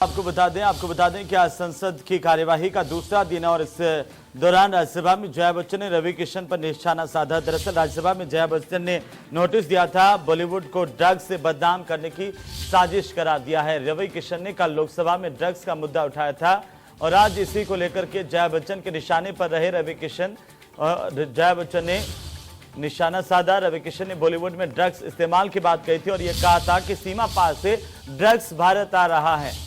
आपको बता दें कि आज संसद की कार्यवाही का दूसरा दिन और इस दौरान राज्यसभा में जया बच्चन ने रवि किशन पर निशाना साधा। दरअसल राज्यसभा में जया बच्चन ने नोटिस दिया था, बॉलीवुड को ड्रग्स से बदनाम करने की साजिश करार दिया है। रवि किशन ने कल लोकसभा में ड्रग्स का मुद्दा उठाया था और आज इसी को लेकर के जया बच्चन के निशाने पर रहे रवि किशन और जया बच्चन ने निशाना साधा। रवि किशन ने बॉलीवुड में ड्रग्स इस्तेमाल की बात कही थी और यह कहा था कि सीमा पार से ड्रग्स भारत आ रहा है।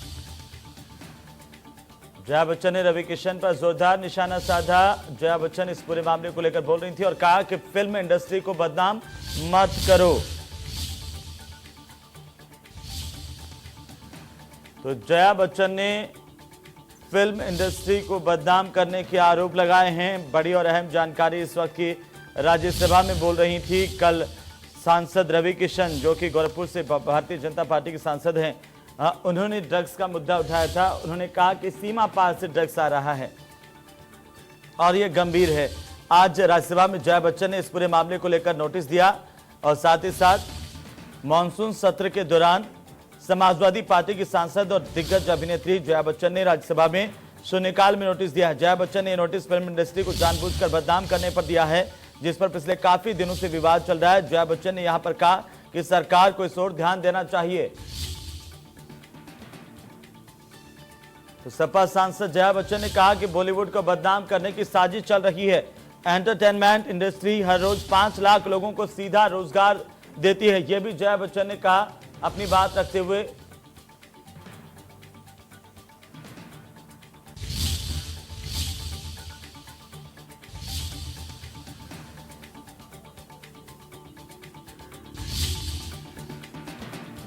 जया बच्चन ने रवि किशन पर जोरदार निशाना साधा। जया बच्चन इस पूरे मामले को लेकर बोल रही थी और कहा कि फिल्म इंडस्ट्री को बदनाम मत करो। तो जया बच्चन ने फिल्म इंडस्ट्री को बदनाम करने के आरोप लगाए हैं। बड़ी और अहम जानकारी इस वक्त की राज्यसभा में बोल रही थी। कल सांसद रवि किशन, जो कि गोरखपुर से भारतीय जनता पार्टी के सांसद हैं, उन्होंने ड्रग्स का मुद्दा उठाया था। उन्होंने कहा कि सीमा पार से ड्रग्स आ रहा है और यह गंभीर है। आज राज्यसभा में जया बच्चन ने इस पूरे मामले को लेकर नोटिस दिया और साथ ही साथ मॉनसून सत्र के दौरान समाजवादी पार्टी की सांसद और दिग्गज अभिनेत्री जया बच्चन ने राज्यसभा में शून्यकाल में नोटिस दिया। जया बच्चन ने नोटिस फिल्म इंडस्ट्री को जानबूझकर बदनाम करने पर दिया है, जिस पर पिछले काफी दिनों से विवाद चल रहा है। जया बच्चन ने यहां पर कहा कि सरकार को इस ओर ध्यान देना चाहिए। तो सपा सांसद जया बच्चन ने कहा कि बॉलीवुड को बदनाम करने की साजिश चल रही है। एंटरटेनमेंट इंडस्ट्री हर रोज 5 लाख लोगों को सीधा रोजगार देती है। यह भी जया बच्चन ने कहा अपनी बात रखते हुए।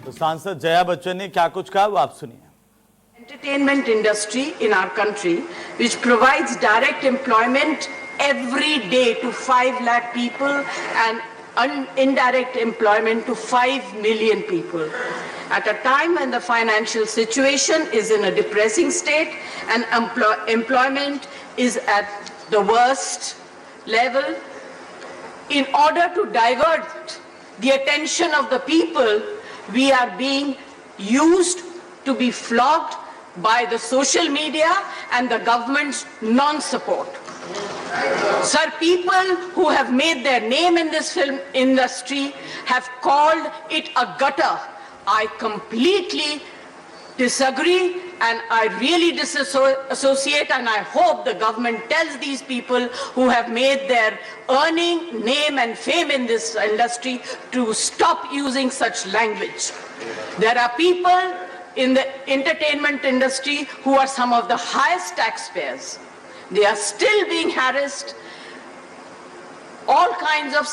तो सांसद जया बच्चन ने क्या कुछ कहा वो आप सुनिए। Entertainment industry in our country, which provides direct employment every day to 5 lakh people and indirect employment to 5 million people. At a time when the financial situation is in a depressing state and employment is at the worst level, in order to divert the attention of the people, we are being used to be flogged by the social media and the government's non-support. Sir, people who have made their name in this film industry have called it a gutter. I completely disagree and I really disassociate, and I hope the government tells these people who have made their earning, name and fame in this industry to stop using such language. There are people in the entertainment industry who are some of the highest taxpayers. They are still being harassed. All kinds of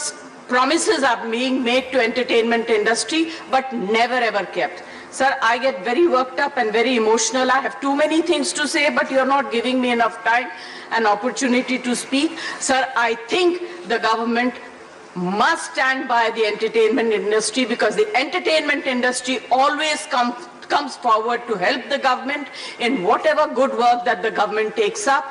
promises are being made to entertainment industry but never ever kept. Sir, I get very worked up and very emotional. I have too many things to say, but you're not giving me enough time and opportunity to speak. Sir, I think the government must stand by the entertainment industry, because the entertainment industry always comes forward to help the government in whatever good work that the government takes up.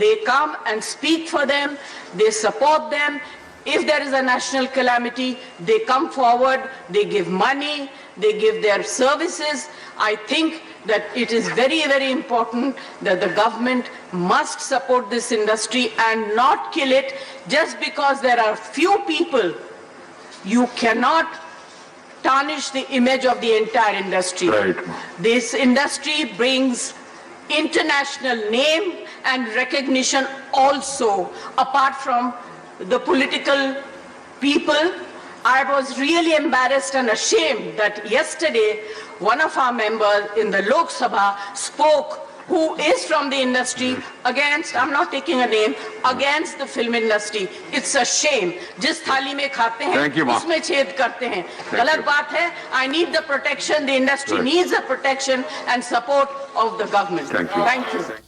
They come and speak for them, they support them. If there is a national calamity, they come forward, they give money, they give their services. I think that it is very, very important that the government must support this industry and not kill it just because there are few people. You cannot tarnish the image of the entire industry. Right. This industry brings international name and recognition also, apart from the political people. I was really embarrassed and ashamed that yesterday one of our members in the Lok Sabha spoke, who is from the industry, against, I'm not taking a name, against the film industry. It's a shame. जिस थाली में खाते हैं उसमें छेद करते हैं, गलत बात है. I need the protection. The industry needs the protection and support of the government. Thank you. Thank you.